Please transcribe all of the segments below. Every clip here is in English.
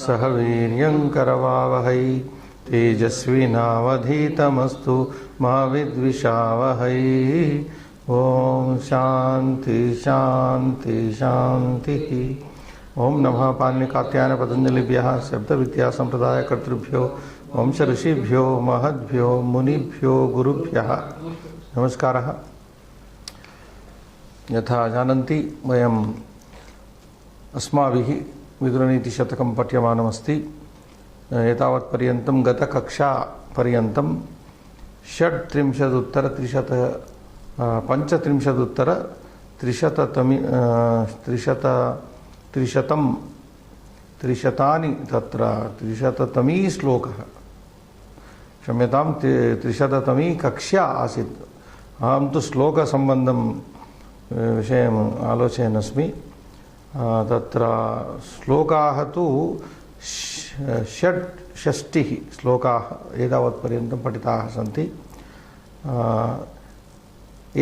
सह वीर्यं करवावहै तेजस्विनावधीतमस्तु मा विद्विषावहै। ओम शांति शांति शांति। ओम नमः पाणिनिकात्यायन पतंजलिभ्यः शब्द विद्या संप्रदाय कर्तृभ्यो वंश ऋषिभ्यो महद्भ्यो मुनिभ्यो गुरुभ्यः नमस्कारः। यथा जानन्ति वयम् अस्माभिः विदुरनीतिशतकं पठ्यमानमस्ति। एतावत्पर्यन्तं गतकक्षापर्यन्तं त्रिशतानि तत्र त्रिशततमी श्लोकः, क्षम्यतां, त्रिशततमी कक्षा आसीत्। अहं तु श्लोकसम्बन्धं विषयम् आलोचयन् अस्मि। तत्र श्लोकाः तु षष्टिः श्लोकाः एतावत्पर्यन्तं पठिताः सन्ति।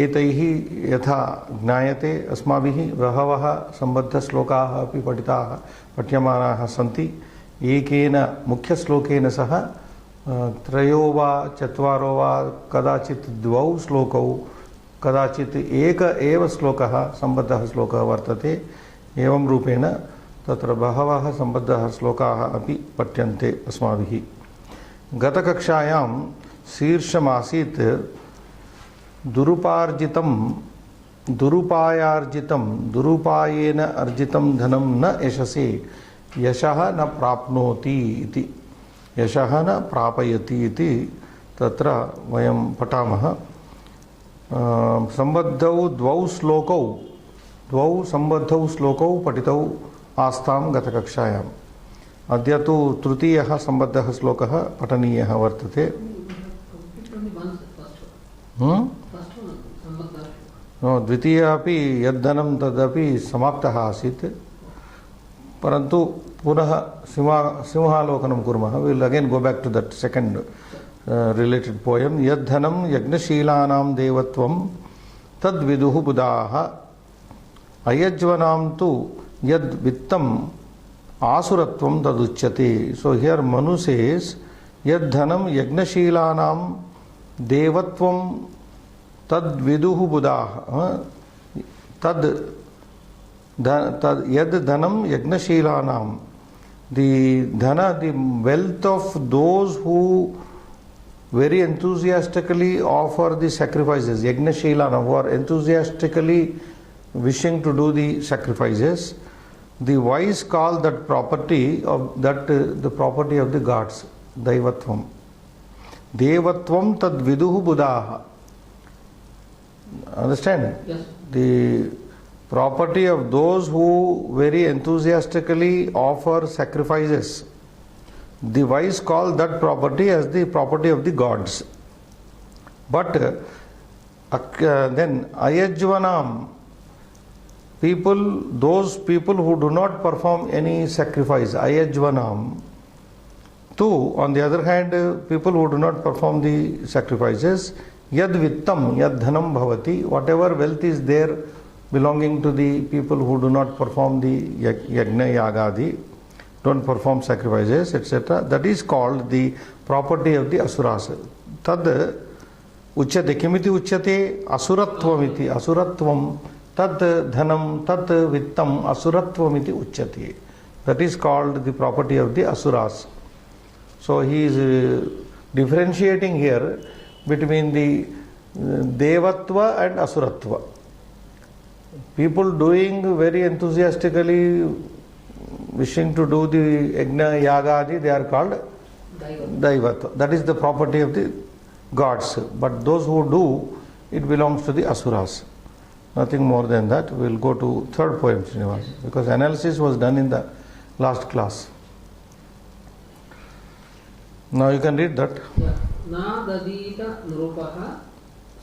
एतैः यथा ज्ञायते अस्माभिः बहवः सम्बद्धश्लोकाः अपि पठ्यमानाः सन्ति। एकेन मुख्यश्लोकेन सह त्रयो वा चत्वारो वा कदाचित् द्वौ श्लोकौ कदाचित् एक एव श्लोकः सम्बद्धः श्लोकः वर्तते। एवं रूपेण तत्र बहवः सम्बद्धः श्लोकाः अपि पठ्यन्ते अस्माभिः। गतकक्षायां शीर्षमासीत् दुरुपायेन अर्जितं धनं न यशसे यशः न प्राप्नोति इति, यशः न प्रापयति इति तत्र वयं पठामः। द्वौ सम्बद्धौ श्लोकौ पठितौ आस्तां गतकक्षायाम्। अद्य तु तृतीयः सम्बद्धः श्लोकः पठनीयः वर्तते। द्वितीय अपि यद्धनं तदपि समाप्तः आसीत्, परन्तु पुनः सिंहालोकनं कुर्मः। Will again go back to that second related poem. यद्धनं यज्ञशीलानां देवत्वं तद्विदुः बुधाः अयज्वनां तु यद्वित्तम् आसुरत्वं तदुच्यते। सो हियर Manu says यद्धनं यज्ञशीलानां देवत्वं तद्विदुः बुधाः यद धनम यज्ञशीलानां, the wealth of those who very enthusiastically offer the sacrifices, yajnashilanam, who are enthusiastically wishing to do the sacrifices. The wise call that property of the property of the gods, daivatvam. Devatvam tad viduhu buddhaha. Understand? Yes. The property of those who very enthusiastically offer sacrifices, the wise call that property as the property of the gods. But then ayajvanam, those people who do not perform any sacrifice, ayajvanam. Two, on the other hand, people who do not perform the sacrifices, yad vittam, yad dhanam bhavati, whatever wealth is there belonging to the people who do not perform the yajna yagadi, don't perform sacrifices, etc., that is called the property of the asuras. Tad uchyate, kimiti uchyate, asurattvamiti, asuratvam, tad dhanam, tad vittam, asurattvamiti uchyate. That is called the property of the asuras. So he is differentiating here between the devatva and asuratva. People doing very enthusiastically, wishing to do the yajna yagadi, they are called daivatva. That is the property of the gods. But those who do, it belongs to the asuras. Nothing more than that. We will go to third poem, Srinivas, because analysis was done in the last class. Now you can read that. Na dadita nrupaha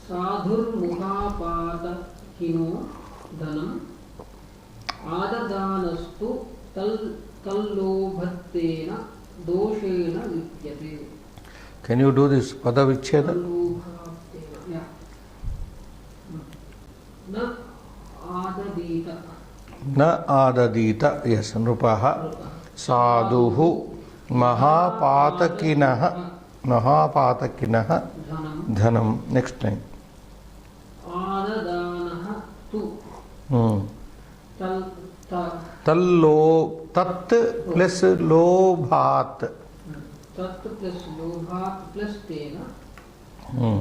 sadhur mukhapata kino dhanam adadanastu tallobhattena doshena vidyate. Can you do this pada vichcheda? Yeah. Na adadita. Na adadita, yes, nrupaha. साधुः महापातकिनः धनं next line आददानः तु तल्लो तत् plus लोभात् तत् plus लोभात् plus तेन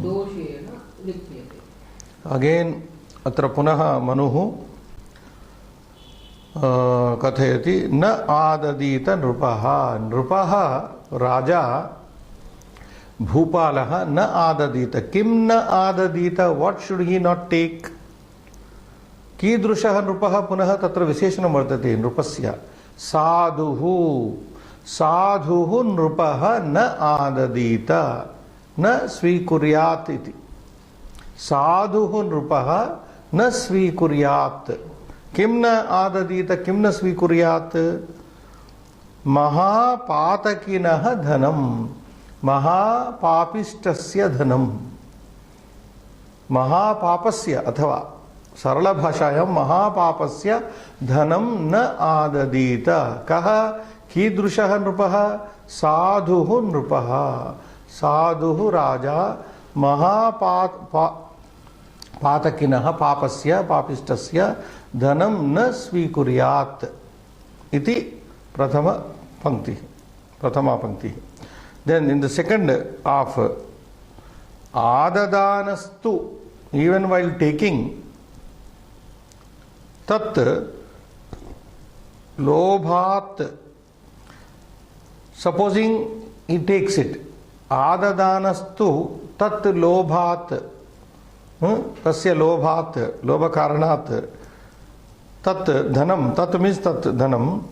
दोषेण लिप्यते. Again अत्र पुनः मनुः कथयति न आददीत नृपः. नृपः राजा भूपालः न आददीत. किं न आददीत? What should he not take? कीदृशः नृपः? पुनः तत्र विशेषणं वर्तते नृपस्य. साधुः साधुः नृपः न आददीत न स्वीकुर्यात् इति. साधुः नृपः न स्वीकुर्यात्. किं न आददीत? किं न स्वीकुर्यात्? महापातकिनः धनं. महापापिष्टस्य धनं. महापापस्य अथवा सरल भाषायां महापापस्य धनं न आददीत. कः? कीदृशः नृपः? साधुः नृपः. साधुः राजा महापातकिनः पापस्य पापिष्टस्य धनं न स्वीकुर्यात् इति प्रथमा पंक्तिः. Then in the second half, adadanastu, even while taking, tat lobhat, supposing he takes it, adadanastu tat lobhat, tasya lobhat, lobha karanat, tat dhanam, tat means tat dhanam,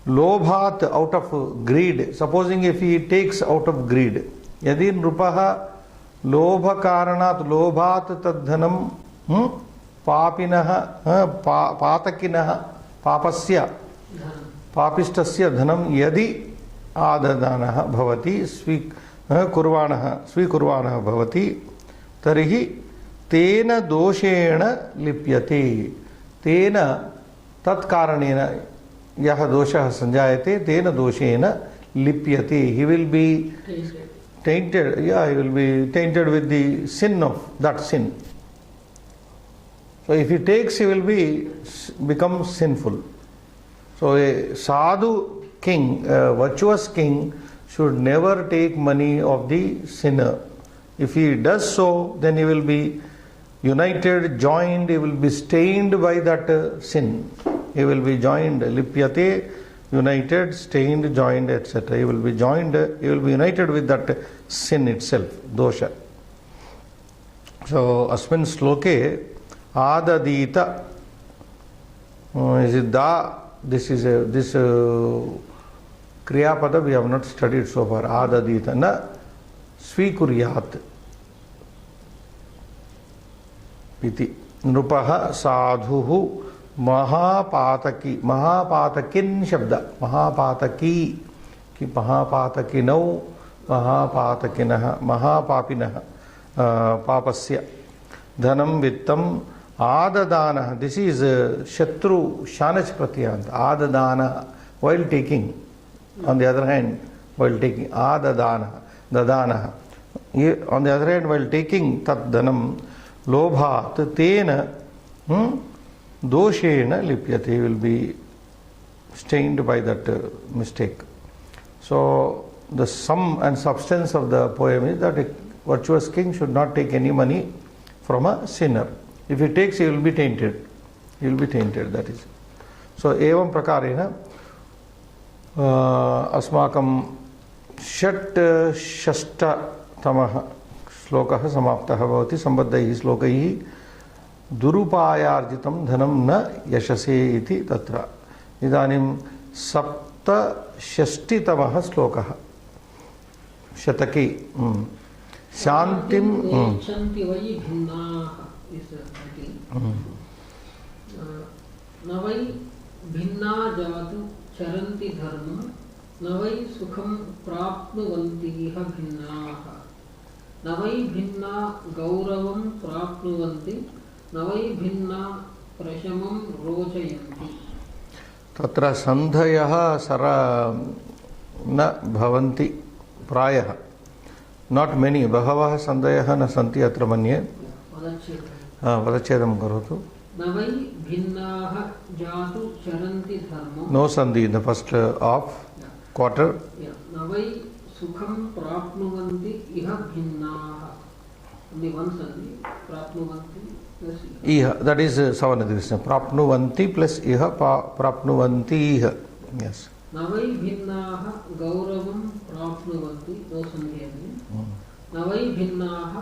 lobhat, out of greed. Supposing if he takes out of greed, yadi nrupaha lobha karanat lobhat tad dhanam papinaha patakinaha papasya papistasya dhanam yadi adadanaha bhavati svikurvanaha bhavati tarihi tena doshena lipyate. Tena tat karanena यह दोषः संजायते तेन दोषेन लिप्यते. He will be tainted. Yeah, he will be tainted with the sin of that sin. So if he takes, he will become sinful. So a sadhu king, a virtuous king, should never take money of the sinner. If he does so, then he will be united, joined, he will be stained by that sin. He will be joined, lipyate, united, stained, joined, etc. He will be joined, he will be united with that sin itself, dosha. So, asmin sloke, adadita, is it da? This kriya pada we have not studied so far. Adadita, na svikuriyat. Iti. Nrupaha sadhuhu महापातकी. महापातकिन शब्द महापातकी कि महापातकिनौ महापातकिनः महापापिनः पापस्य धनं वित्तम आददानः. This is शत्रु शानच प्रत्ययान्त. आददानः while taking, on the other hand while taking, आददानः ददानः. On the other hand while taking tat dhanam lobhat tena doshena lipyate. He will be stained by that mistake. So the sum and substance of the poem is that a virtuous king should not take any money from a sinner. If he takes, he will be tainted. He will be tainted, that is. So evam prakarena अस्माकं षट्षष्टतमः श्लोकः समाप्तः भवति. सम्बद्धैः श्लोकैः दुरुपायार्जितं धनं न यशसे इति तत्र. इदानीं सप्तषष्टितमः श्लोकः शतके. शान्तिं नेच्छन्ति वै भिन्नाः न वै भिन्ना जातु चरन्ति धर्मं न वै सुखं प्राप्नुवन्ति इह भिन्नाः न वै भिन्ना गौरवं प्राप्नुवन्ति न वै भिन्ना प्रशमं रोचयन्ति. तत्र सन्धयः न भवन्ति प्रायः, not many, बहवः सन्धयः न सन्ति अत्र मन्ये। पदच्छेदं करोतु। न वै भिन्नाः जातु चरन्ति धर्मं। No sandhi in the first of quarter. न वै सुखं प्राप्नुवन्ति इह भिन्नाः। Only one sandhi, प्राप्नुवन्ति plus iha. That is Savanadrisna. Prapnuvanti plus iha, prapnuvanti iha. Yes. न वै भिन्नाः गौरवं प्राप्नुवन्ति, no sandhi again. न वै भिन्नाः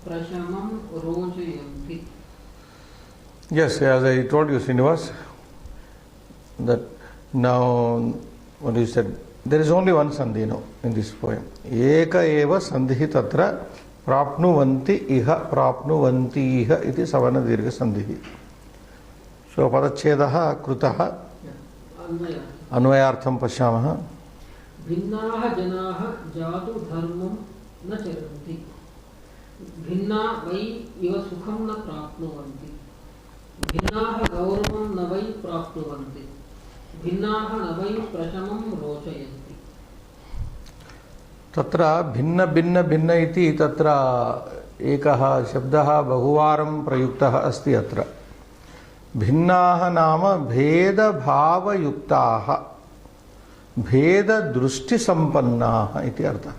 प्रशमं रोचयन्ति. Yes, as I told you, Srinivas, that now, what you said, there is only one sandhi now in this poem. Eka eva sandhi tatra prapnuvanti iha prapnuvanti iha iti savana dirgha sandhi. So, padacchedaha krutaha अन्वयार्थं पश्यामः। भिन्नाः जनाः जातु धर्मं न चरन्ति, भिन्ना वै इव सुखं न प्राप्नुवन्ति, भिन्नाः गौरवं न वै प्राप्नुवन्ति, भिन्नाः न वै प्रशमं रोचयन्ति। तत्र भिन्न भिन्न भिन्न इति तत्र एकः शब्दः बहुवारं प्रयुक्तः अस्ति अत्र। भिन्नाः नाम भेदभावयुक्ताः, भेददृष्टिसम्पन्नाः इति अर्थः।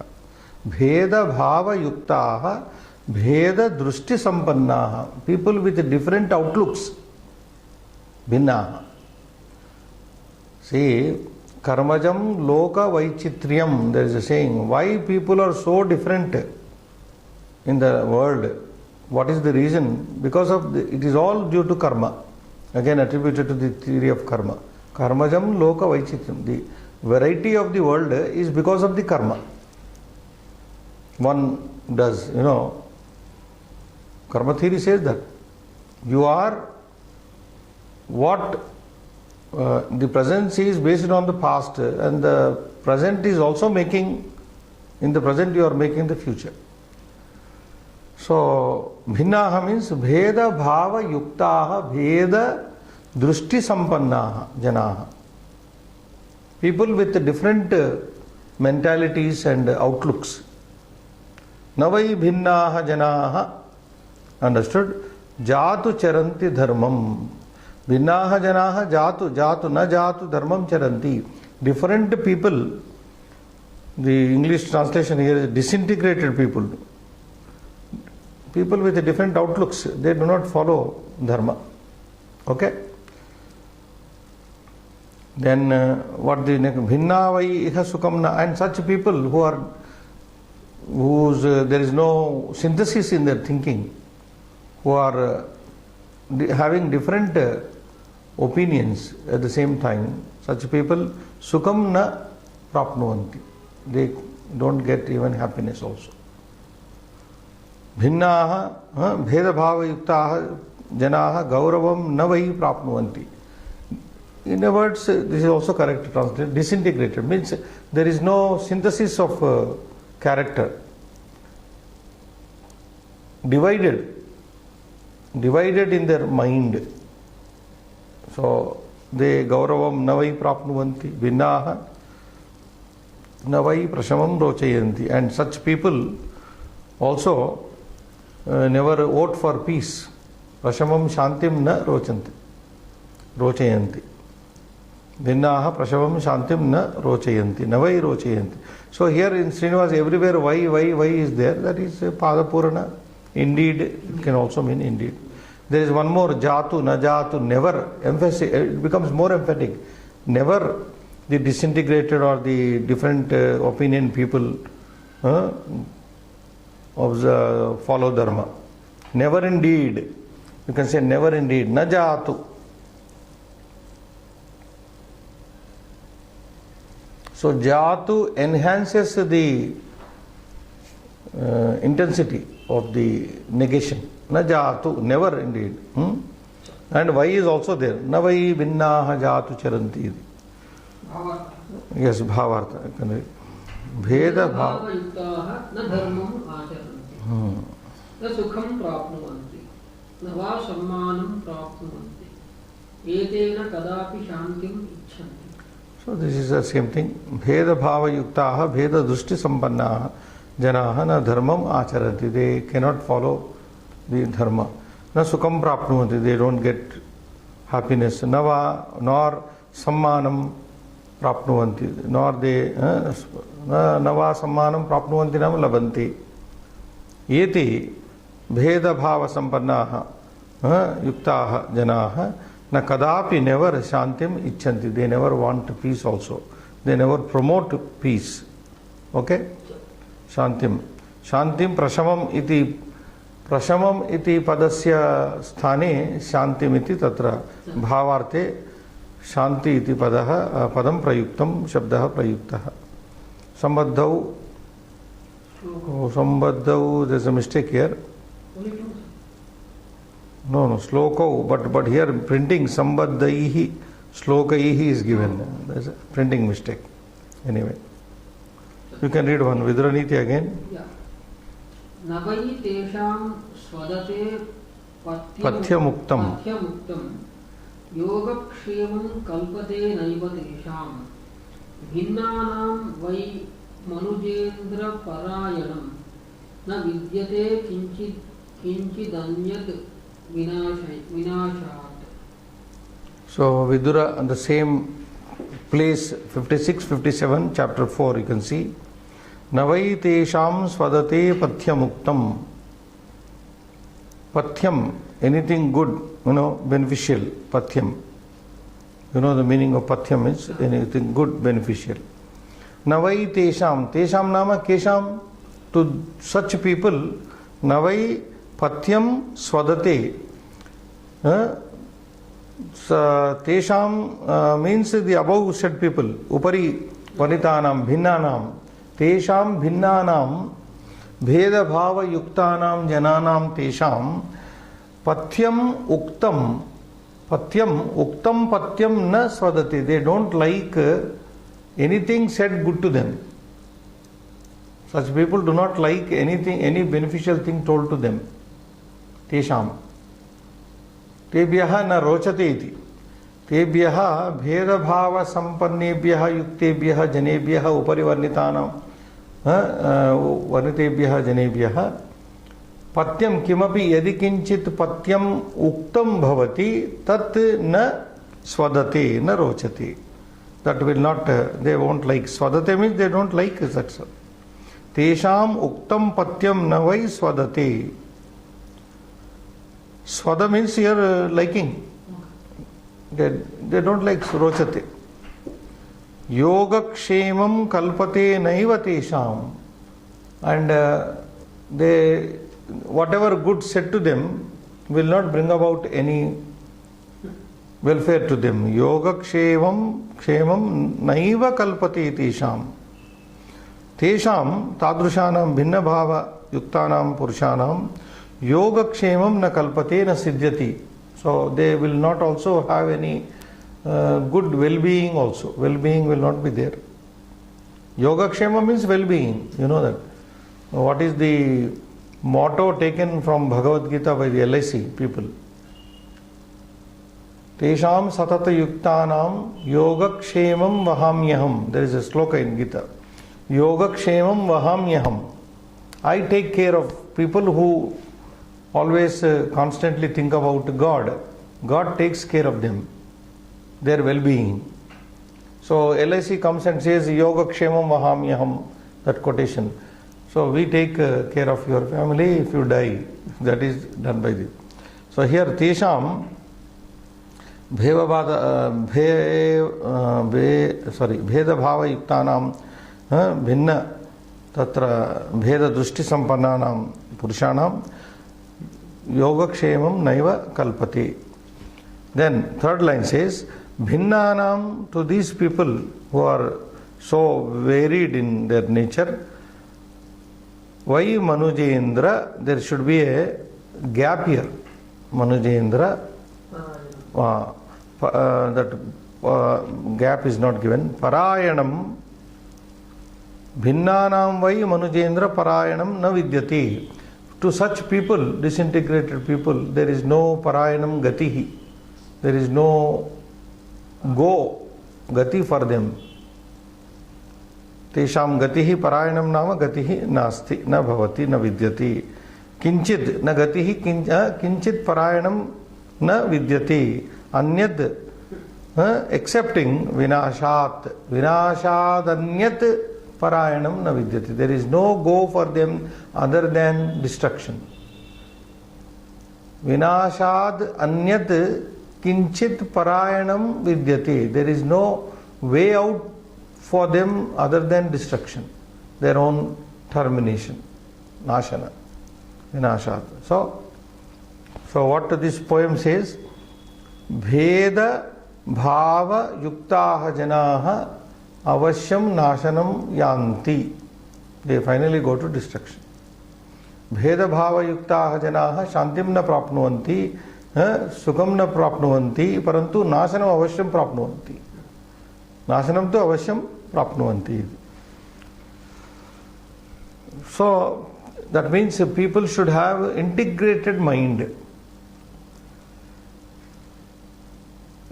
भेदभावयुक्ताः, भेददृष्टिसम्पन्नाः, people with different outlooks, भिन्नाः। See, karmajam loka vaichitriyam, there is a saying. Why people are so different in the world? What is the reason? Because of it is all due to karma. Again attributed to the theory of karma. Karmajam loka vaichitriyam. The variety of the world is because of the karma. One does, karma theory says that you are what the present is based on the past, and the present is also making, in the present you are making the future. So, bhinnaha means bheda bhava yuktaha, bheda drushti sampannaha janaha. People with different mentalities and outlooks. Navai bhinnaha janaha, understood? Jatu charanti dharmam. Bhinnaha janaha jatu, jatu, na jatu dharmam charanti. Different people, the English translation here is disintegrated people. People with different outlooks, they do not follow dharma. Okay? Then what the next? Bhinna vai iha sukam na, and such people who are, there is no synthesis in their thinking, who are having different opinions at the same time, such people sukam na prapnuvanti. They don't get even happiness also. भिन्नाः भेदभावयुक्ताः जनाः गौरवं न वै प्राप्नुवन्ति. In other words, this is also correct translation. Disintegrated means there is no synthesis of character. Divided in their mind. So they gauravam na vai prapnuvanti, भिन्नाः न वै प्रशमं रोचयन्ति. And such people also never vote for peace. Prashamam shantim na rochayanti. Bhinnaha prashamam shantim na rochayanti. Navai rochayanti. So here in Srinivas, everywhere why is there. That is Padapurana. Indeed, it can also mean indeed. There is one more, jatu, na jatu, never. Emphasis, it becomes more emphatic. Never the disintegrated or the different opinion people follow dharma. Never indeed. You can say never indeed. Na jatu. So jatu enhances the intensity of the negation. Na jatu, never indeed. And vai is also there. Na vai vinnaha jatu charanti. Yes, bhavartha. Bheda bhava yuktaha na dharmam acharanti, na sukham prapnuvanti, na va sammanam prapnuvanti, etena kadapi shantim So this is the same thing. Bheda bhava yuktaha bheda drushti sampannaha janaha na dharmam acharanti. They cannot follow the dharma. Na sukham prapnuvanti. They don't get happiness. Nava nor sammanam prapnuvanti. Nor they nava sammanam prapnuvanti nam labanti. Yeti bheda bhava sampannaha yuktaha janaha na kadapi never shantim icchanti. They never want peace also. They never promote peace. Okay? Shantim. Shantim prashamam iti padasya sthane shantim iti tatra bhavarte shanti iti padam prayuktam shabdah prayuktaha. Sambadhau, there's a mistake here. No, slokau, but here printing sambadhaihi, slokaihi is given. There's a printing mistake. Anyway, you can read one Vidraniti again. Yeah. Navai tesham swadate Pathyamuktam yogakshemam kalpate naiva tesham bhinnanam vai manujendra parayanam na vidyate kinchidanyat vinashat. So Vidura on the same place, 56, 57, chapter 4, you can see. Navai tesham swadate pathyamuktam. Pathyam, anything good, beneficial, pathyam. You know the meaning of pathyam is anything good, beneficial. Navai tesham, tesham nama kesham, to such people, navai pathyam swadate. Tesham means the above said people, upari vanitanam, bhinnanam, tesham bhinnanam, bheda bhava yuktanam jananam tesham, pathyam uktam pathyam na swadate. They don't like anything said good to them. Such people do not like anything, any beneficial thing told to them. Tesham. Tebhyaha na rochate iti. Tebhyaha bheda bhava sampannebhyaha yuktebhyaha janebhyaha upari varnitanam varnitebhyaha janebhyaha patyam kimapi yadi kinchit patyam uktam bhavati tat na swadate na rochate. That will not, they won't like. Swadate means they don't like such. Tesham uktam patyam navai swadate. Swada means here liking. They don't like rochate. Yogakshemam kalpate naiva tesham. And they, whatever good said to them will not bring about any welfare to them. Yogakshemam naiva kalpate tesham. Tesham tadrushanam bhinna bhava yuktanam purushanam yogakshemam na kalpate na siddhyati. So they will not also have any good well-being also. Well-being will not be there. Yogakshema means well-being. You know that. What is the motto taken from Bhagavad Gita by the LIC people? Tesham satata yuktanam yogakshemam vahamyaham. There is a sloka in Gita. Yogakshemam vahamyaham. I take care of people who always constantly think about God. God takes care of them, their well-being. So LIC comes and says Yogakshemam Vahamyaham, that quotation. So we take care of your family if you die. That is done by this. So here Tesham Bheda Bhava Yuktanam Bhinna Tatra Bheda Drushti Sampannanam Purushanam Yogakshemam Naiva Kalpati. Then third line says Bhinnanam, to these people who are so varied in their nature, Vai Manujendra, there should be a gap here. Manujendra, that gap is not given. Parayanam, Bhinnanam Vai Manujendra Parayanam na vidyati. To such people, disintegrated people, there is no Parayanam Gatihi. There is no go gati for them. Tesham gatihi parayanam nama gatihi nasti na bhavati na vidyati. Kinchid na gatihi kinchid parayanam na vidyati. Anyad accepting vinashat. Vinashad anyat parayanam na vidyati. There is no go for them other than destruction. Vinashad anyat kinchit parayanam vidyati. There is no way out for them other than destruction, their own termination, nashana, vinashad. So what this poem says, Veda bhava yuktaha janaha avashyam nashanam yanti. They finally go to destruction. Veda bhava yuktaha janaha shantim na prapnuvanti, sukham na prapnuvanti, parantu nashanam avashyam prapnuvanti. Nashanam tu avashyam prapnuvanti. So that means people should have integrated mind.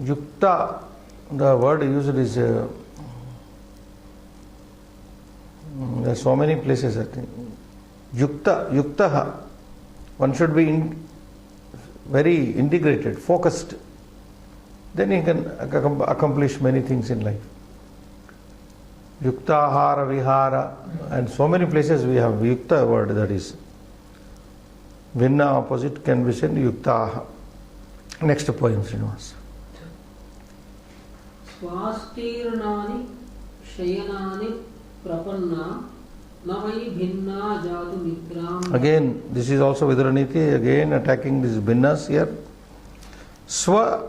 Yukta, the word used is there are so many places, I think. Yuktaha. One should be very integrated, focused. Then he can accomplish many things in life. Yuktahara, vihara, and so many places we have yukta word, that is. Vinna opposite can be said yuktaha. Next poem, Srinivas. Swastirnani shayanani prapanna navai bhinna jatu nidram. Again, this is also Vidraniti, again attacking these bhinnas here. Swa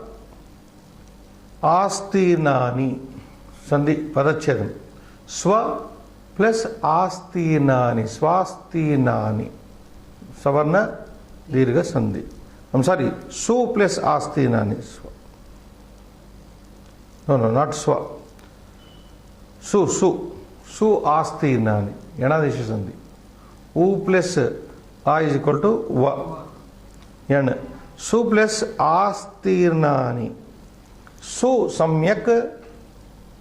astirnani, sandhi, padachedam. Swa plus astirnani, swastirnani. Savarna, dirgha sandhi. I'm sorry, su plus astirnani. No, not swa. Su astirnani. Yanadesha sandhi. U plus a is equal to va. Yana. Su plus astirnani. Su samyak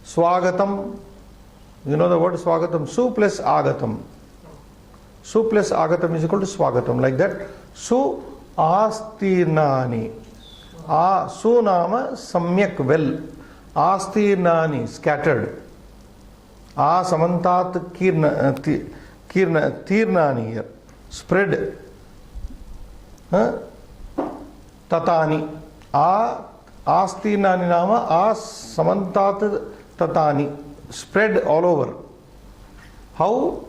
swagatam. You know the word swagatam. Su plus agatam. Su plus agatam is equal to swagatam. Like that. Su astirnani. Su nama samyak well. Astirnani scattered. Samantat tirnani here. Spread. Tatani. Astirnani nama samantat tatani. Spread all over. How?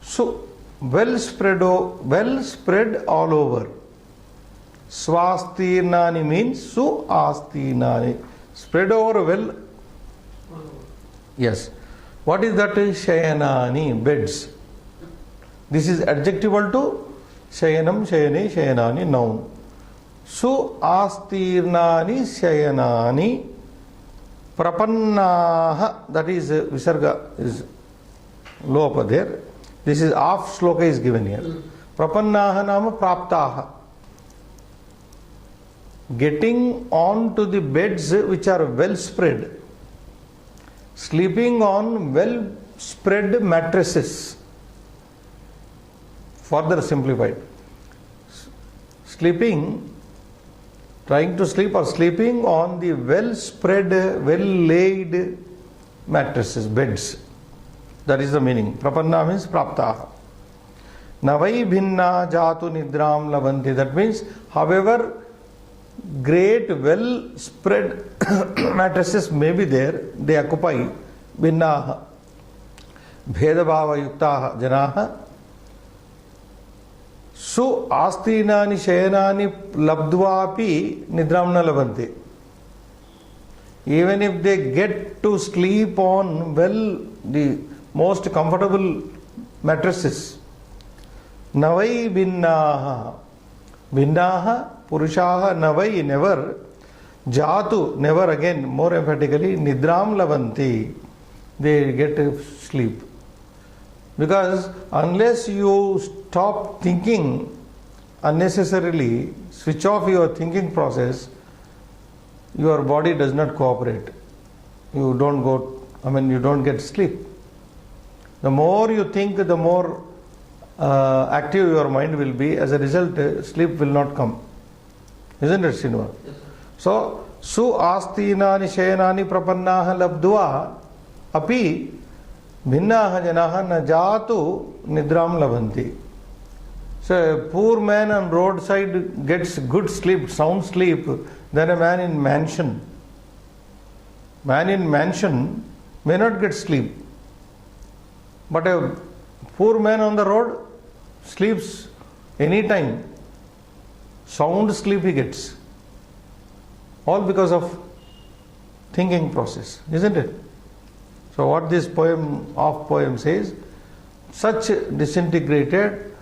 So well spread all over. Swastirnani means su astirnani. Spread over well. Yes. What is that? Shayanani, beds. This is adjectival to shayanam, shayane, shayanani, noun. Su astirnani shayanani prapannaha, that is visarga is low up there. This is half shloka is given here. Prapannaha nama praptaha. Getting on to the beds which are well spread. Sleeping on well spread mattresses. Further simplified. Trying to sleep or sleeping on the well spread, well laid mattresses, beds. That is the meaning. Prapanna means praptaha. Navai bhinna jatu nidram lavanti. That means, however great well spread mattresses may be there, they occupy bhinnaha. Bhedabhava yuktaha janaha. Su astinani shayanani labdvapi nidramna lavanti. Even if they get to sleep on the most comfortable mattresses. Navai binnaha. Binnaha, purushaha, navai, never. Jatu, never again, more emphatically, nidram lavanti. They get sleep. Because unless you stop thinking unnecessarily, switch off your thinking process, your body does not cooperate. you don't get sleep. The more you think, the more active your mind will be. As a result, sleep will not come. Isn't it, Srinivas? Yes, sir. So, su astinani shayanani prapannaha labdva api bhinnaha janaha na jatu nidram labhanti. So, a poor man on roadside gets good sleep, sound sleep, than a man in mansion. Man in mansion may not get sleep. But a poor man on the road sleeps anytime. Sound sleep he gets. All because of thinking process, isn't it? So what this poem says, such disintegrated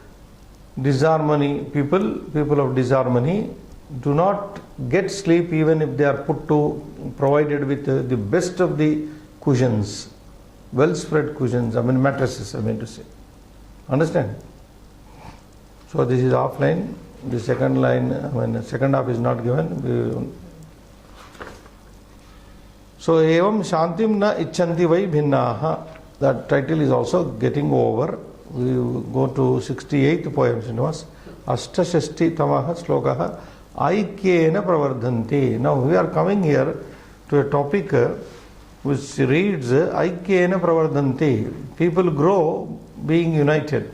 disharmony people of disharmony do not get sleep even if they are provided with the best of the cushions, well spread cushions, mattresses, to say. Understand? So this is offline. The second line, second half is not given. So evam shantim na icchanti vai bhinnaha. That title is also getting over. We go to 68th poem, Srinivas. Ashtashashti tamaha slokaha aikyena pravardhanti. Now we are coming here to a topic which reads aikyena pravardhanti. People grow being united.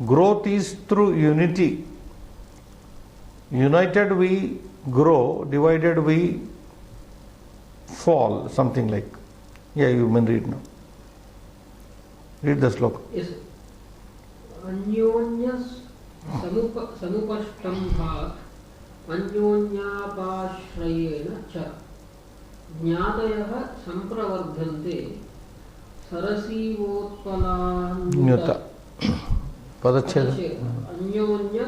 Growth is through unity. United we grow, divided we fall, something like. Yeah, you may read now. Read the sloka. Yes. Anyonyas samupashtambhat anyonyapashrayena cha jnatayah sampravardhante sarasivotpalanyuta Padacheda. Anyonya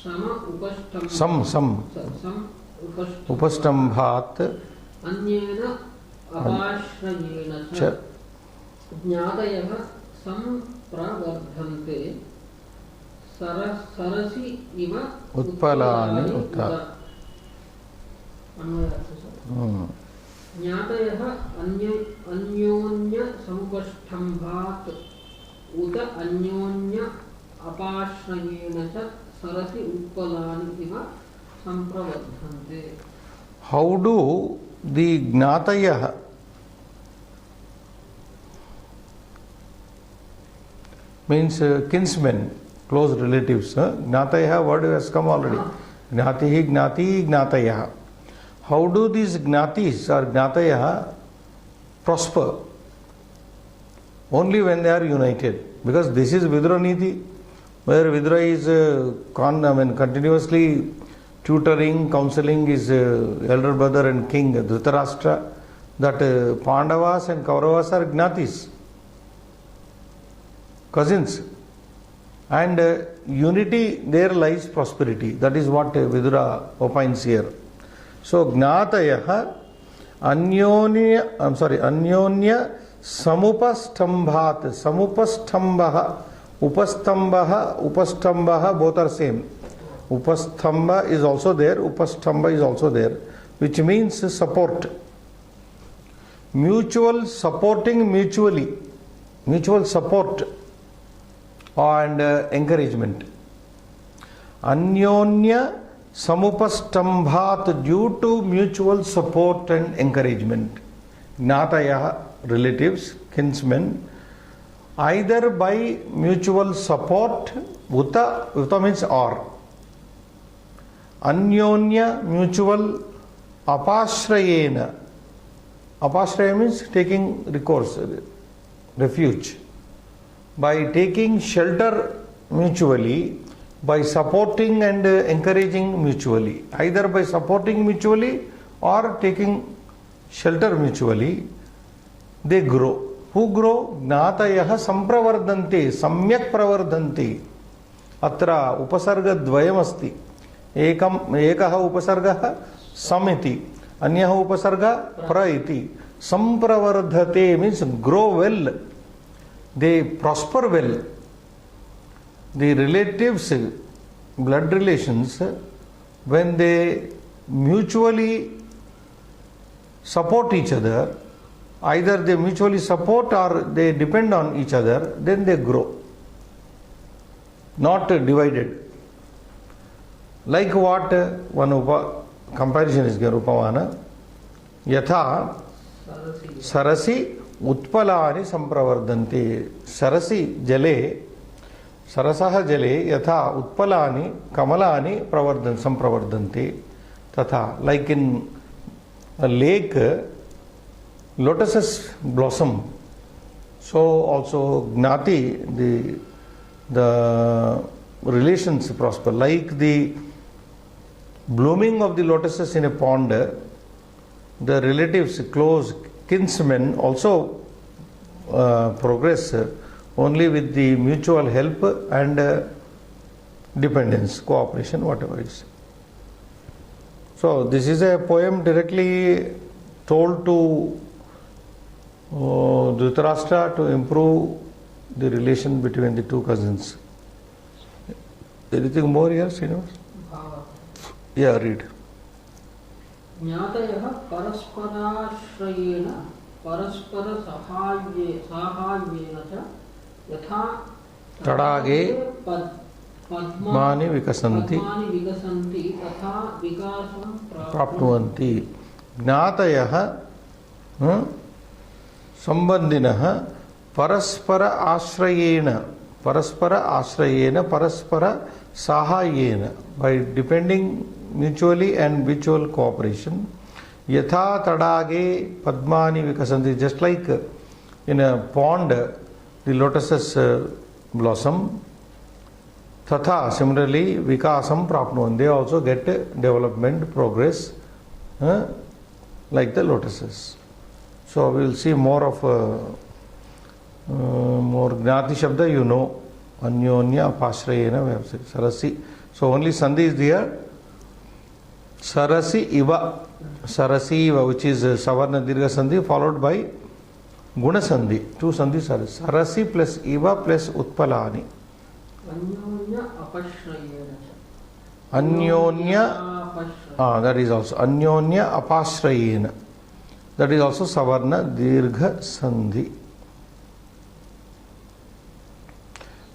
Sam upastambhat anyena apashrayena cha jnatayah sampravardhante sarasi iva utpalani uta. ज्ञातयः अन्योन्य समुपष्ठम्भात् उत अन्योन्य अपाश्रयेण च सरसि उत्पलानि इव सम्प्रवर्धन्ते. How do the gnatayah means kinsmen, close relatives. Gnatayah word has come already. Gnatihi, gnati, gnatayah. How do these gnatis or gnatayah prosper? Only when they are united. Because this is Vidura Niti, where Vidura is continuously tutoring, counseling his elder brother and king Dhritarashtra, that Pandavas and Kauravas are gnatis, cousins. And unity, there lies prosperity. That is what Vidura opines here. So gnatayah anyonya samupastambhat. Samupastambaha, upastambaha, both are same. Upastamba is also there, upastamba is also there, which means support. Mutual supporting mutually. Mutual support and encouragement. Anyonya samupastambhat, due to mutual support and encouragement. Gnatayah, relatives, kinsmen, either by mutual support, uta means or. Anyonya, mutual, apashrayena. Apashraya means taking recourse, refuge. By taking shelter mutually, by supporting and encouraging mutually. Either by supporting mutually or taking shelter mutually, they grow. Who grow? Gnatayah sampravardante, samyak pravardante. Atra upasarga dvayam asti. Ekaha upasargaha samiti. Anyaha upasarga praiti. Sampravardhate means grow well. They prosper well. The relatives, blood relations, when they mutually support each other, either they mutually support or they depend on each other, then they grow, not divided. Like what one comparison is given, Upamana, Yatha Sarasi Utpalani Sampravardanti. Sarasi Jale, Sarasaha Jale, Yatha Utpalani Kamalani Sampravardanti. Tatha, like in a lake, lotuses blossom. So also Gnati, the relations prosper. Like the blooming of the lotuses in a pond, the relatives, close kinsmen also progress only with the mutual help and dependence, cooperation, whatever it is. So this is a poem directly told to Dhritarashtra to improve the relation between the two cousins. Anything more here, Srinivas? Yeah, read. ज्ञातयः परस्पराश्रयेण परस्परसाहाय्येन च यथा तडागे पद्मानि विकसन्ति तथा विकासं प्राप्नुवन्ति. ज्ञातयः संबंधिनः परस्पर आश्रयेण परस्पर साहाय्येन, by depending mutually and mutual cooperation. Yatha tadage padmani vikasanti, just like in a pond the lotuses blossom. Tatha, similarly, vikasam prapnuvan, they also get development, progress, like the lotuses. So we will see more of more Gnati Shabda, you know, Anyonya Apashrayena, we have said, Sarasi. So only Sandhi is there. Sarasi Iva, which is Savarna Dirgha Sandhi, followed by Guna Sandhi. Two Sandhis are Sarasi plus Iva plus Utpalani. Anyonya, that is also Anyonya Apashrayena. That is also Savarna Dirgha Sandhi.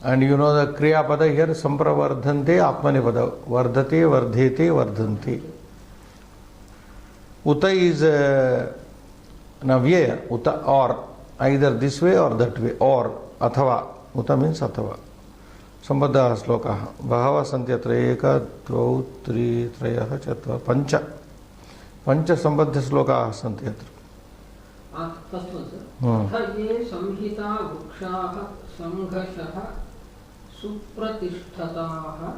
And you know the Kriya Pada here, Sampravardhante Atmane Pada, Vardhate, Vardhete, Vardhanti. Uta is Navyaya, Uta, or either this way or that way, or Athava. Uta means Athava. Sambandha Slokaha. Bahava Santyatra Eka, Dvau, Tri, Trayaha, Chatva, Pancha. Pancha Sambandha Slokaha Santyatra. First one, sir. Athaye samhita vrukshaha sanghashaha supratishtataha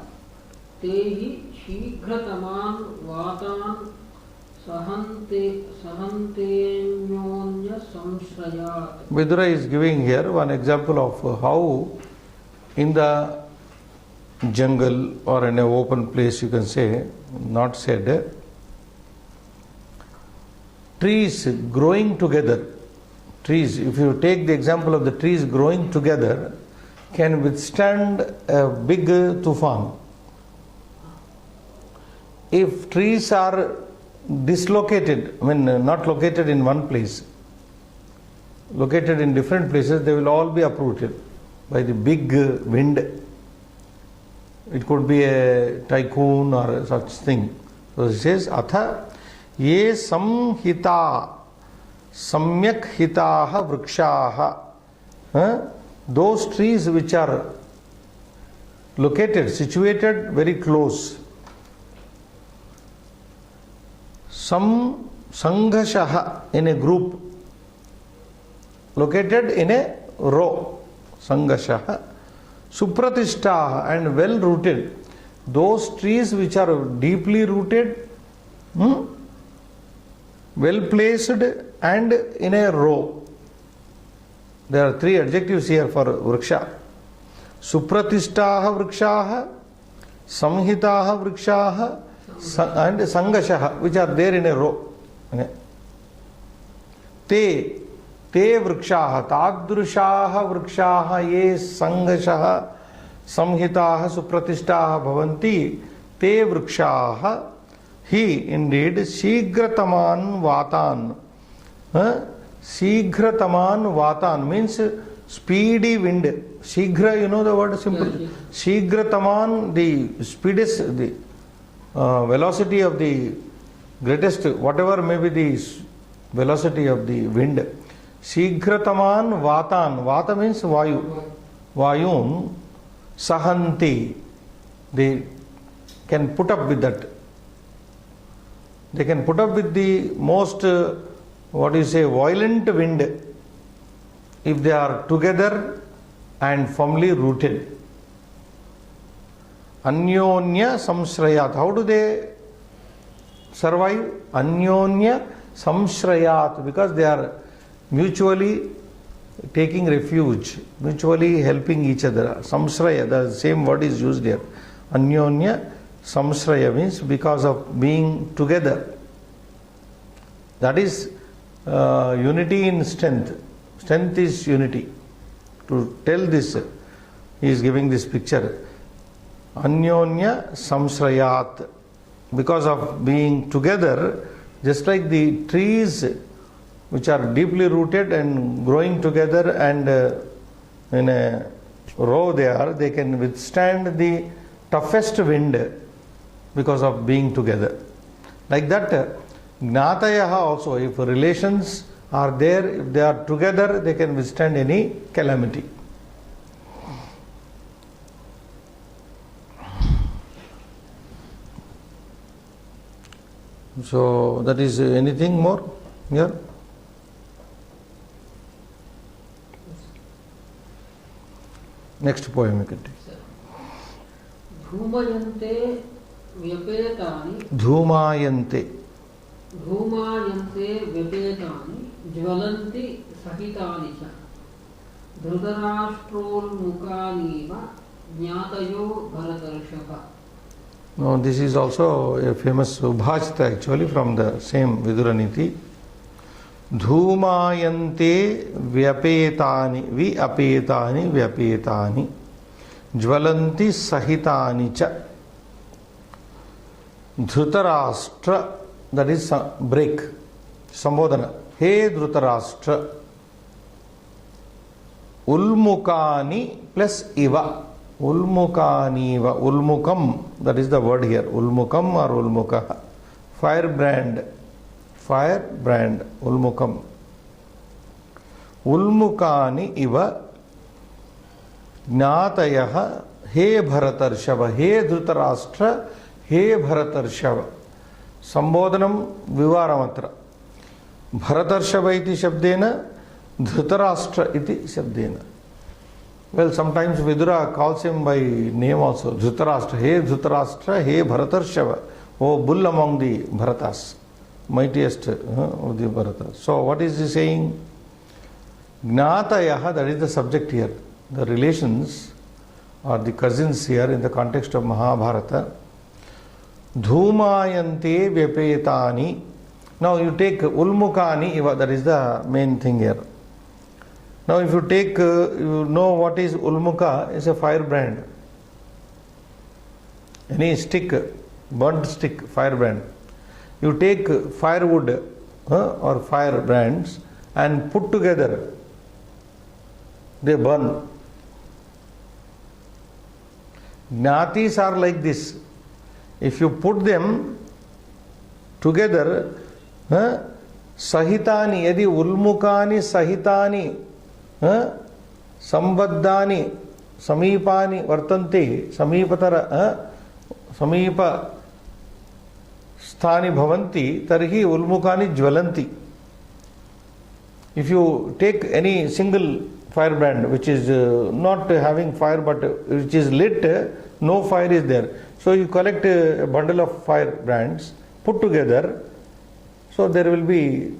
tehi shighataman vatan sahantenyonya samshrayat. Vidura is giving here one example of how in the jungle or in an open place, you can say, not said, trees growing together. Trees, if you take the example of the trees growing together, can withstand a big tufan. If trees are dislocated, not located in one place, located in different places, they will all be uprooted by the big wind. It could be a typhoon or such thing. So it says, Atha ye samhita samyak hitaha vrikshaha. Those trees which are located, situated very close. Some sanghashaha, in a group, located in a row. Sanghashaha. Supratishtaha, and well rooted. Those trees which are deeply rooted, well placed and in a row. There are three adjectives here for vriksha. Supratishtaha vrikshaha, samhitaha vrikshaha, and sangashaha, which are there in a row. Te vrikshaha, tadrushaha vrikshaha, ye sangashaha, samhitaha, supratishtaha bhavanti, te vrikshaha, he indeed shigrataman vatan, Shighra-taman vatan means speedy wind. Shighra, you know the word simple. Yes. Shighra-taman, the speedest, the velocity of the greatest, whatever may be the velocity of the wind. Shighra-taman vatan. Vata means vayu. Vayun sahanti. They can put up with that. They can put up with the most, violent wind if they are together and firmly rooted. Anyonya samshrayat. How do they survive? Anyonya samshrayat. Because they are mutually taking refuge, mutually helping each other. Samshraya, the same word is used here. Anyonya samshraya means because of being together. That is unity in strength. Strength is unity. To tell this, he is giving this picture. Anyonya samshrayat. Because of being together, just like the trees which are deeply rooted and growing together and in a row they can withstand the toughest wind because of being together. Like that, Gnatayaha also, if relations are there, if they are together, they can withstand any calamity. So, that is anything more here? Next poem you can take. Dhumayante vyapetani. Dhumayante. Dhumayante vyapetani jvalanti sahitani cha. Dhritarashtrolmukaniva jnatayo bharatarshava. No, this is also a famous Subhashita actually from the same Viduraniti. Dhumayante vyapetani, vyapetani, vyapetani, jvalanti sahitani cha. Dhritarashtra, that is break, Sambodhana. He Dhritarashtra. Ulmukani plus iva. Ulmukaniva. Ulmukam, that is the word here. Ulmukam or ulmuka. Firebrand. Firebrand. Ulmukam. Ulmukani iva Gnatayaha he Bharatarshava. He Dhritarashtra. He Bharatarshava. Sambodhanam Vivaramatra. Bharatarshava iti shabdena, Dhritarashtra iti shabdena. Well, sometimes Vidura calls him by name also. Dhritarashtra. He Dhritarashtra, he Bharatarshava. Oh, bull among the Bharatas. Mightiest of the Bharatas. So, what is he saying? Gnatayaha, that is the subject here. The relations or the cousins here in the context of Mahabharata. Dhumayante vyapetani. Now you take ulmukani, that is the main thing here. Now if you take, you know what is ulmuka, is a firebrand. Any stick, burnt stick, firebrand. You take firewood or firebrands and put together, they burn. Gnatis are like this. If you put them together, sahitani, yadi ulmukani sahitani, sambaddani, samipani, vartanti, samipatara, samipa sthani bhavanti, tarhi ulmukani jvalanti. If you take any single firebrand which is not having fire but which is lit, no fire is there. So you collect a bundle of firebrands, put together, so there will be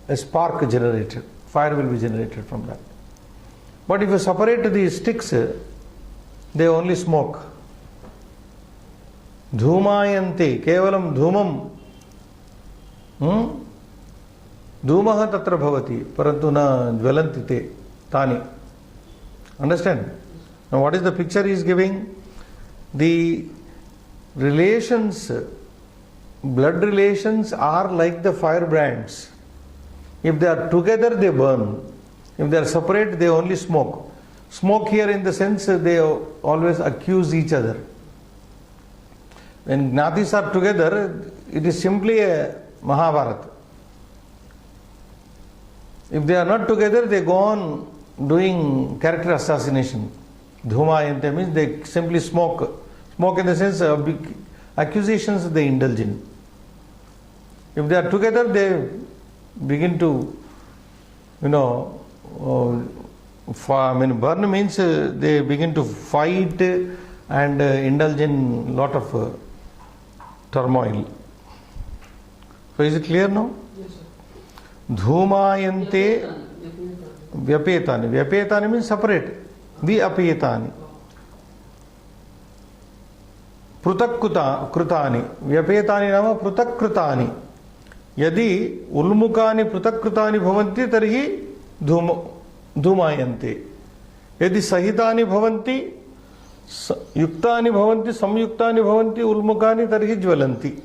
a spark generated. Fire will be generated from that. But if you separate the sticks, they only smoke. Dhumayante, kevalam dhumam. Dhumaha tatra bhavati, parantu na jvalanti te tani. Understand? Now what is the picture he is giving? The relations, blood relations are like the firebrands. If they are together, they burn. If they are separate, they only smoke. Smoke here in the sense they always accuse each other. When Gnatis are together, it is simply a Mahabharata. If they are not together, they go on doing character assassination. Dhumayante means they simply smoke. Smoke in the sense of accusations they indulge in. If they are together, they begin to, burn means they begin to fight and indulge in lot of turmoil. So is it clear now? Yes, sir. Dhumayante vyapetani. Vyapetani means separate. Vyapetani. Prutak krutani. Vyapetani nama prutak krutani. Yadi ulmukani prutak krutani bhavanti tarhi dhumayante. Yadi sahitani bhavanti yuktani bhavanti samyuktani bhavanti ulmukani tarhi jvalanti.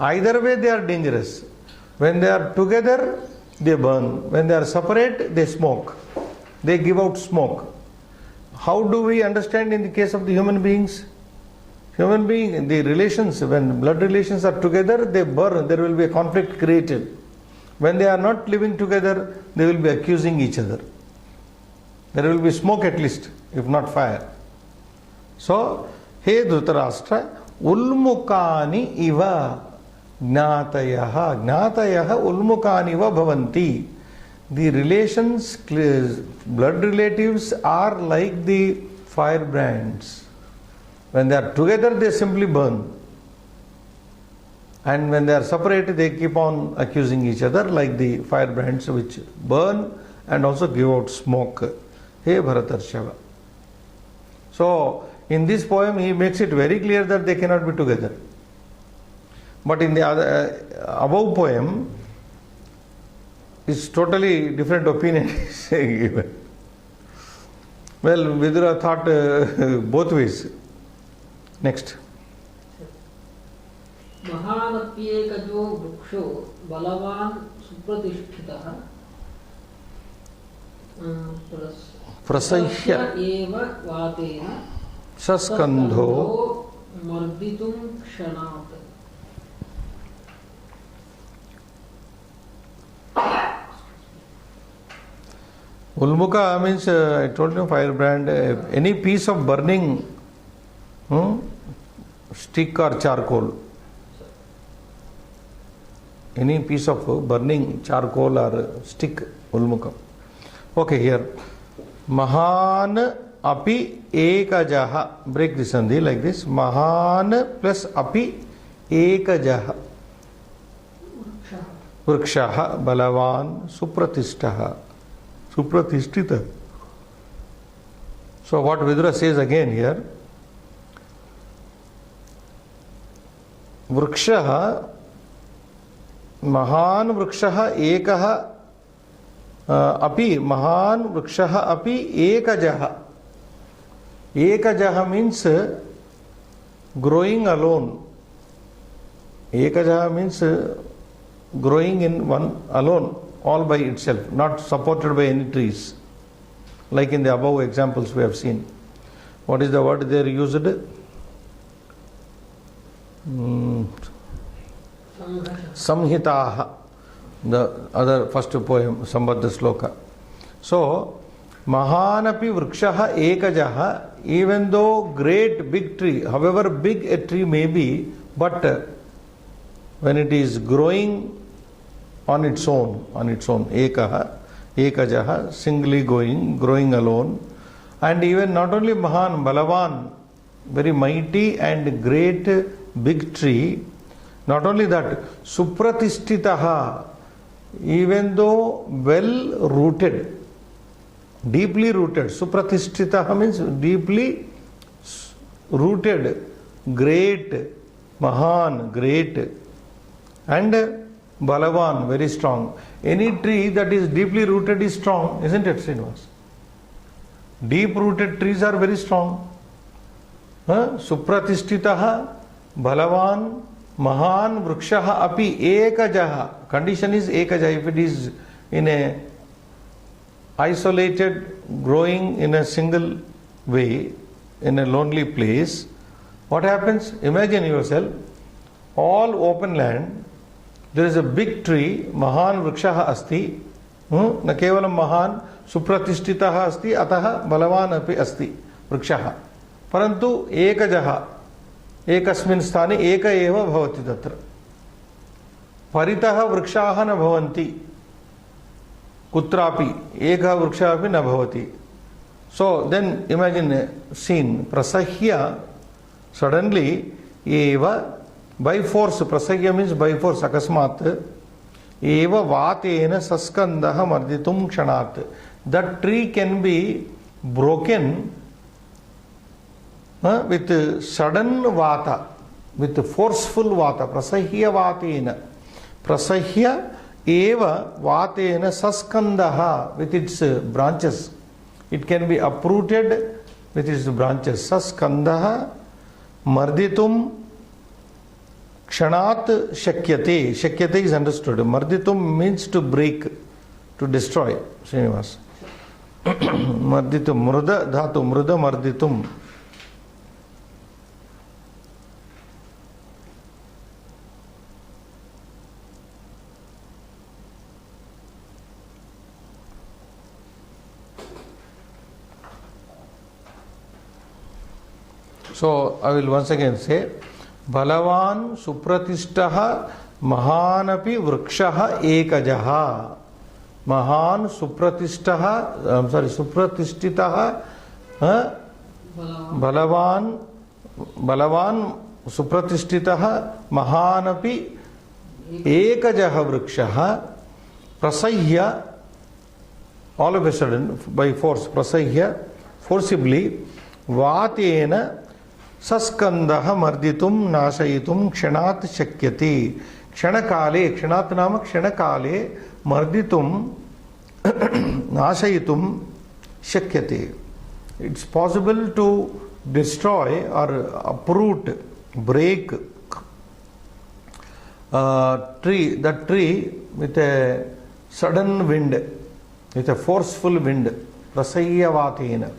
Either way they are dangerous. When they are together, they burn. When they are separate, they smoke. They give out smoke. How do we understand in the case of the human beings? Human being, the relations, when blood relations are together, they burn. There will be a conflict created. When they are not living together, they will be accusing each other. There will be smoke at least, if not fire. So, He Dhritarashtra, ulmukani iva gnatayaha. Gnatayaha ulmukani iva bhavanti. The relations, blood relatives are like the firebrands. When they are together, they simply burn. And when they are separate, they keep on accusing each other like the firebrands which burn and also give out smoke. Hey Bharatarshava. So, in this poem, he makes it very clear that they cannot be together. But in the above poem, it's totally different opinion given. Well, Vidura thought both ways. Next. महानप्येकजो वृक्षो बलवान् सुप्रतिष्ठितः प्रसह्य एव वातेन सस्कन्धो मर्दितुं क्षणात्. Ulmuka means, I told you, firebrand, any piece of burning stick or charcoal. Any piece of burning charcoal or stick, ulmuka. Okay, here. Mahan api ekajaha. Break this sandhi like this. Mahan plus api ekajaha. Vrikshaha balavan supratishtaha. Supratishthita. So what Vidura says again here, Vrikshaha, Mahan Vrikshaha Ekaha Api, Mahan Vrikshaha Api Ekajaha. Ekajaha means growing alone. Ekajaha means growing in one alone, all by itself, not supported by any trees. Like in the above examples we have seen. What is the word there used? Samhitaha, the other first poem, Sambandha Sloka. So, Mahanapi Vrikshaha Ekajaha, even though great big tree, however big a tree may be, but when it is growing on its own, Ekaha, Ekajaha, singly growing alone, and even not only Mahan, Balavan, very mighty and great big tree, not only that, Supratistitaha, even though well rooted, deeply rooted, Supratistitaha means deeply rooted, great, Mahan, great, and Balavan, very strong. Any tree that is deeply rooted is strong, isn't it, Srinivas? Deep rooted trees are very strong. Supratistitaha, Balavan, Mahan Vrikshaha api Ekajaha. Condition is Ekajaha. If it is in a isolated, growing in a single way, in a lonely place, what happens? Imagine yourself, all open land, there is a big tree, Mahan Vrikshaha asti, na kevalam Mahan, Supratishthitaha asti, ataha Balavan api asti, Vrikshaha. Parantu Ekajaha, Ekasmin sthane Eka eva bhavati tatra. Paritaha Vrikshaha na bhavanti. Kutrapi, Eka Vriksha api na bhavati. So then imagine a scene, Prasahya, suddenly, eva, by force, Prasahya means by force, akasmat, eva vatena saskandaha marditum kshanat. That tree can be broken with sudden vata, with forceful vata, Prasahya vatena. Prasahya eva vatena saskandaha, with its branches. It can be uprooted with its branches. Saskandaha marditum kshanat shakyate. Shakyate is understood. Marditum means to break, to destroy. Srinivas. Marditum, mruda dhatu, mruda marditum. So I will once again say, Balavan Supratishtaha Mahanapi Vrikshaha Ekajaha. Mahan Supratishtaha, Supratishthitaha Balavan Supratishthitaha Mahanapi Ekajaha Vrikshaha Prasahya, all of a sudden, by force, Prasahya, forcibly, Vatena Saskandaha marditum nashayitum kshanat shakyati. Kshanakale, kshanat nama kshanakale marditum nashayitum shakyati. It's possible to destroy or uproot, break that tree with a sudden wind, with a forceful wind. Prasahya vatena.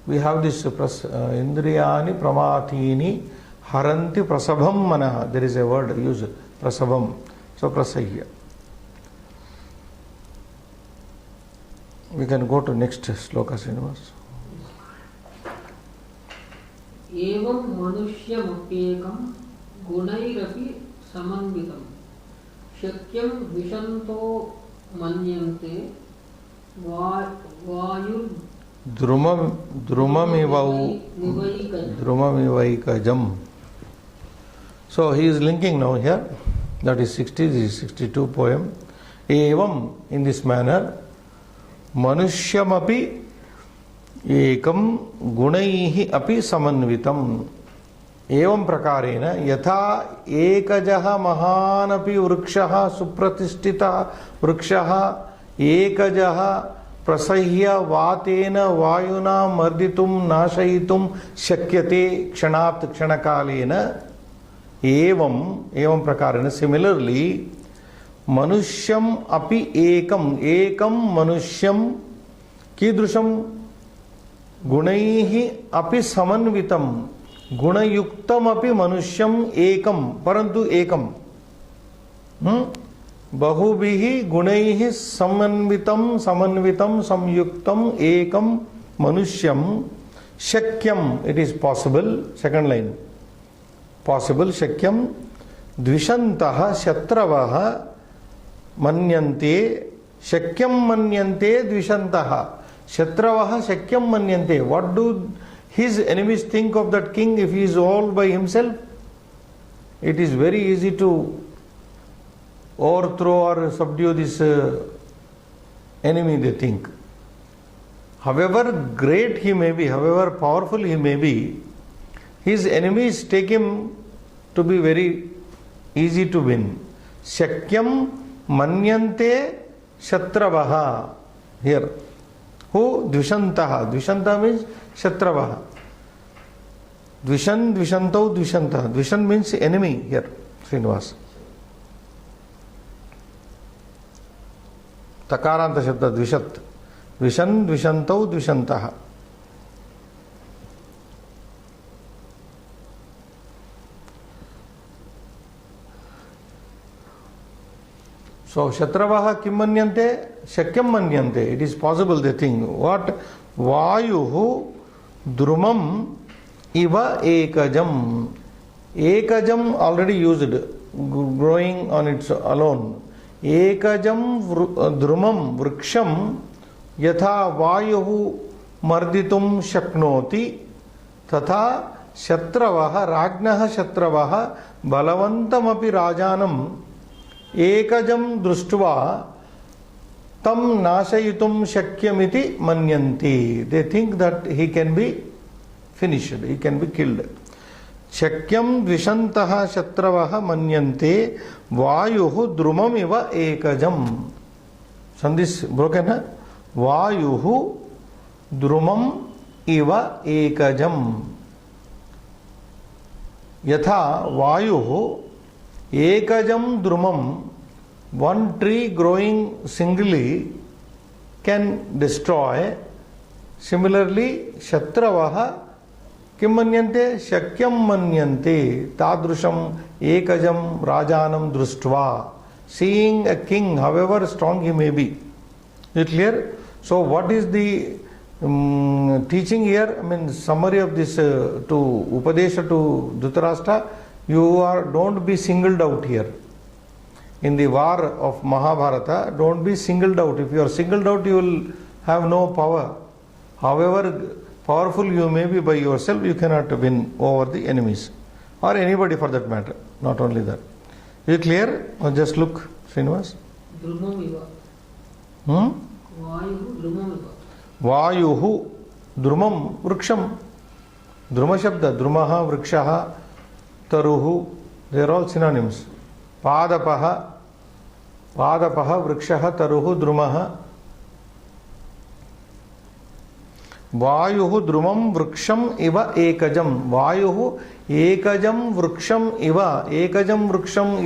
We have this Indriyani Pramatini Haranti Prasabham Manaha. There is a word used, Prasabham. So Prasahya. We can go to next sloka, Srinivas. Evam manushyamuppekam gunairapi samanvitam shakyam vishanto manyante vayur Drumamivaikajam. So he is linking now here, that is 60, this is 62 poem. Evam, in this manner, Manushyamapi ekam gunaihi api samanvitam. Evam prakarena yatha ekajaha mahanapi vrikshaha supratishthita vrikshaha ekajaha Prasahya vatena vayuna marditum nashayitum shakyate kshanat ksanakalena. Evam prakarena. Similarly, manusyam api ekam manusyam kidrusham gunaihi api samanvitam gunayuktam api manusyam ekam parantu ekam Bahubihi gunaihi samanvitam samyuktam ekam manusyam shakyam. It is possible. Second line. Possible shakyam dvishantaha shatravaha manyante shakyam manyante dvishantaha shatravaha shakyam manyante. What do his enemies think of that king if he is all by himself? It is very easy to overthrow or subdue this enemy, they think. However great he may be, however powerful he may be, his enemies take him to be very easy to win. Shakyam manyante shatravaha. Here. Who? Dvishantaha. Dvishanta means shatravaha. Dvishan, dvishantau, dvishantah. Dvishan means enemy here, Srinivas. Takaranta shabda dvishat. Dvishan, dvishantau, dvishantah. So Shatravaha kim manyante? Shakyam manyante. It is possible they think. What? Vayuhu drumam iva ekajam. Ekajam already used, growing on its alone. Ekajam drumam vriksham yatha vayuhu marditum shaknoti tatha Shatravaha rajnaha Shatravaha balavantam api rajanam ekajam društva tam nasayitum shakyamiti manyanti. They think that he can be finished, he can be killed. Shakyam dvishantaha Shatravaha manyante vayuhu drumam iva ekajam. Sandhis broken, huh? Vayuhu drumam iva ekajam. Yatha vayuhu ekajam drumam, one tree growing singly can destroy. Similarly, Shatravaha kim manyante? Shakyam manyante. Tadrusham ekajam rajanam društva. Seeing a king, however strong he may be. Is it clear? So what is the teaching here? I mean, summary of this to Upadesha to Dhritarashtra. Don't be singled out here. In the war of Mahabharata, don't be singled out. If you are singled out, you will have no power. However powerful you may be by yourself, you cannot win over the enemies. Or anybody for that matter. Not only that. Is it clear? Or just look, Srinivas. Drumam iva. Vayuhu drumam iva. Vayuhu drumam vriksham. Druma shabda. Drumaha vrikshaha. Taruhu, they are all synonyms. Padapaha, vrikshaha, taruhu, drumaha. Vayuhu drumam vriksham iva ekajam. Vayuhu ekajam vriksham iva. Ekajam vriksham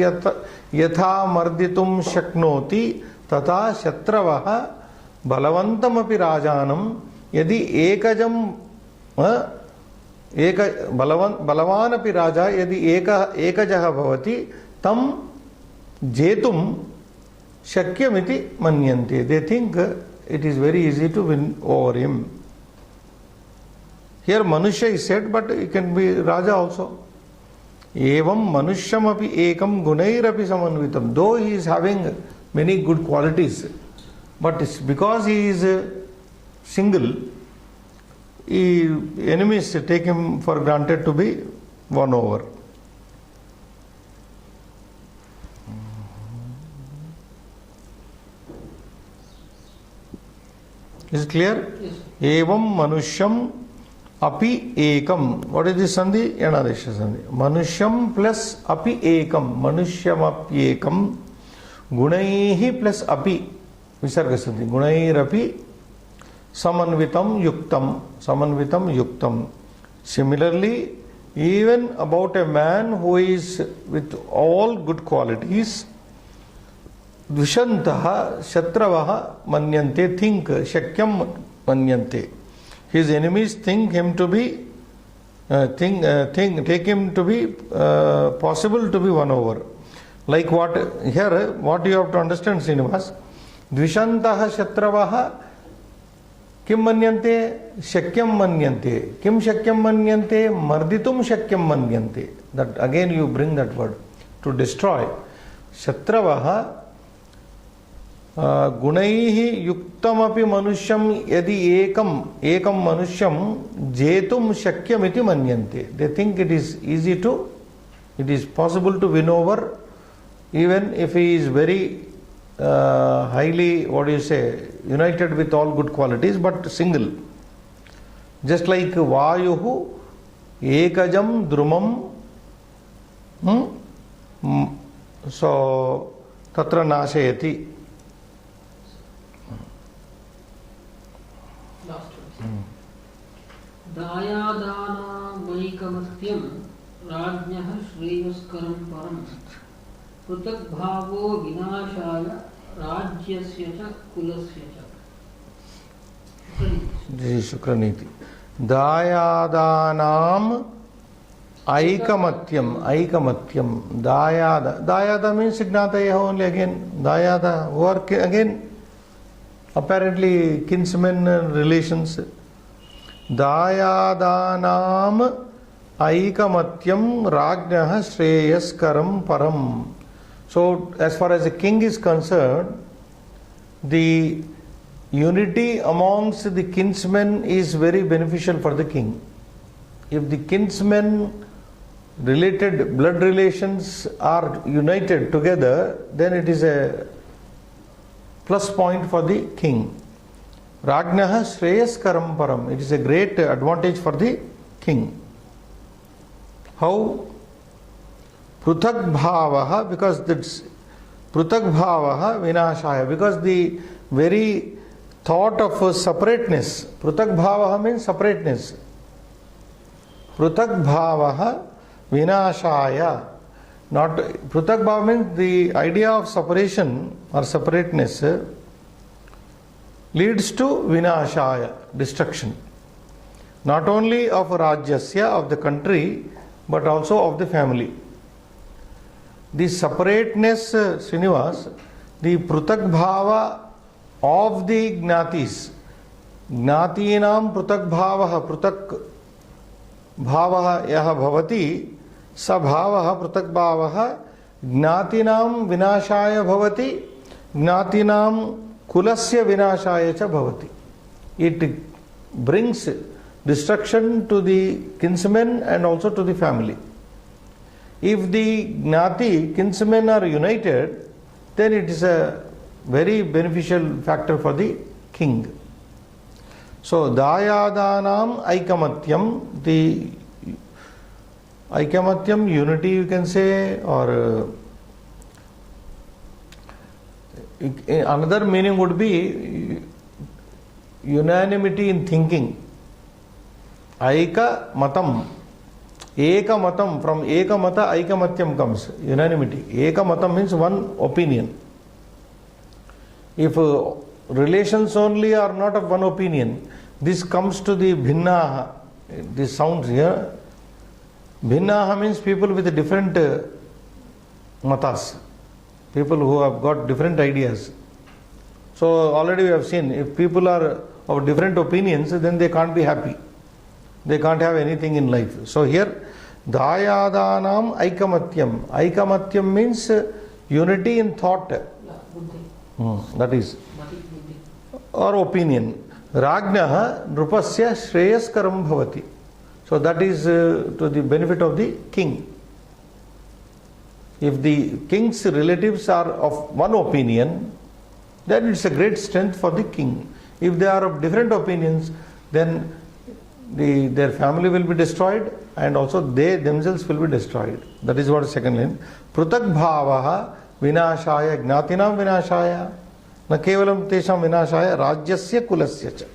yatha marditum shaknoti tata Shatravaha balavantam api rajanam yadi ekajam बलवान अपि राजा यदि एकजः भवति तं जेतुं शक्यमिति मन्यन्ते. They think it is very easy to win over him. Here Manushya is said, but it can be Raja also. Evam Manushyam api ekam gunairapi samanvitam. Though he is having many good qualities, but it's because he is single, enemies take him for granted to be won over. Is it clear? Yes. Evam Manushyam api ekam. What is this sandhi? Yanadesha sandhi. Manushyam plus api ekam. Manushyam api ekam. Gunaihi plus api. Visarga sandhi. Gunairapi samanvitam yuktam. Samanvitam yuktam. Similarly, even about a man who is with all good qualities, Dvishantaha Shatravaha manyante, think, Shakyam manyante. His enemies think him to be, take him to be possible to be won over. Like what here, what you have to understand, Srinivas. Dvishantaha Shatravaha kim manyante? Shakyam manyante. Kim shakyam manyante? Marditum shakyam manyante. That again you bring that word. To destroy. Shatravaha गुणैः युक्तमपि मनुष्यं यदि एकं मनुष्यं जेतुं शक्यमिति मन्यन्ते. They think it is possible to win over, even if he is very highly, united with all good qualities, but single. Just like Vayuhu ekajam drumam, so tatra nashayati. Last one. Dayadana maika ऐकमत्यं राज्ञः श्रेयस्करं परं पृथग्भावो विनाशाय राज्यस्य च कुलस्य च। जी Shukraniti. दायादानाम ऐकमत्यम, ऐकमत्यम, दायादा means Ignataya only again, dayada work again apparently kinsmen relations. दायादानाम ऐकमत्यम राज्ञः श्रेयस्करम परम. So as far as the king is concerned, the unity amongst the kinsmen is very beneficial for the king. If the kinsmen related blood relations are united together, then it is a plus point for the king. Rajnaha Shreyaskaram Param. It is a great advantage for the king. How? Pruthak Bhavaha, because that's Pruthak Bhavaha Vinashaya, because the very thought of separateness, Pruthak Bhavaha means separateness. Pruthak Bhavaha Vinashaya. Not Pruthak Bhava means the idea of separation or separateness leads to Vinashaya, destruction. Not only of Rajyasya, of the country, but also of the family. The separateness, Srinivas, the Pruthak Bhava of the Gnatis. Gnatinam Pruthak Bhavaha, Pruthak Bhavaha yaha bhavati, sa bhavaha Pruthak Bhavaha, Gnatinam Vinashaya bhavati, Gnatinam Kulasya Vinashaya cha bhavati. It brings destruction to the kinsmen and also to the family. If the Gnati, kinsmen are united, then it is a very beneficial factor for the king. So, Dayadanam Aikamatyam, the Aikamatyam, unity you can say, or another meaning would be unanimity in thinking. Aika Matam. Eka Matam, from Eka Mata, Aikamatyam comes, unanimity. Eka Matam means one opinion. If relations only are not of one opinion, this comes to the Bhinnaha. This sounds here. Bhinnaha means people with different matas, people who have got different ideas. So already we have seen, if people are of different opinions, then they can't be happy. They can't have anything in life. So here, Dayadanam Aikamatyam. Aikamatyam means unity in thought. That is. Or opinion. Rajnaha Nrupasya Shreyaskaram Bhavati. So that is to the benefit of the king. If the king's relatives are of one opinion, then it's a great strength for the king. If they are of different opinions, then their family will be destroyed and also they themselves will be destroyed. That is what second line. Pruthak Bhavaha Vinashaya Gnatinam Vinashaya. Na kevalam tesham Vinashaya Rajyasya Kulasya cha.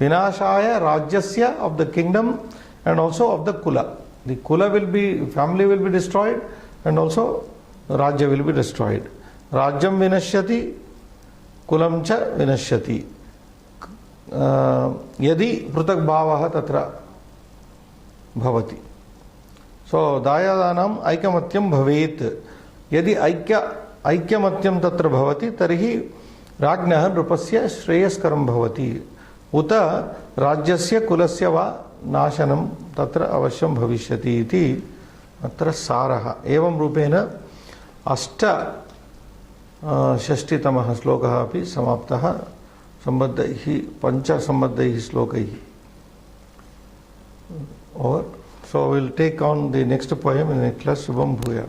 Vinashaya Rajyasya, of the kingdom and also of the Kula. The Kula will be, family will be destroyed and also Rajya will be destroyed. Rajyam Vinashyati Kulam cha Vinashyati. Yadi Pruthak Bhavaha Tatra Bhavati. So Dayadanam Aikamatyam Bhavet. Yadi Aikyamatyam Tatra Bhavati Tarihi Rajnaha Nrupasya Shreyaskaram Bhavati. Uta Rajyasya Kulasya va Nashanam Tatra Avashyam Bhavishyati iti Atra Saraha. Evam Rupena Ashta Shashtitamaha Slokaha api Samaptaha Sambadhaihi Pancha Sambadhaihi Slokaihi. Over. So we will take on the next poem in the class. Shubham Bhuyat.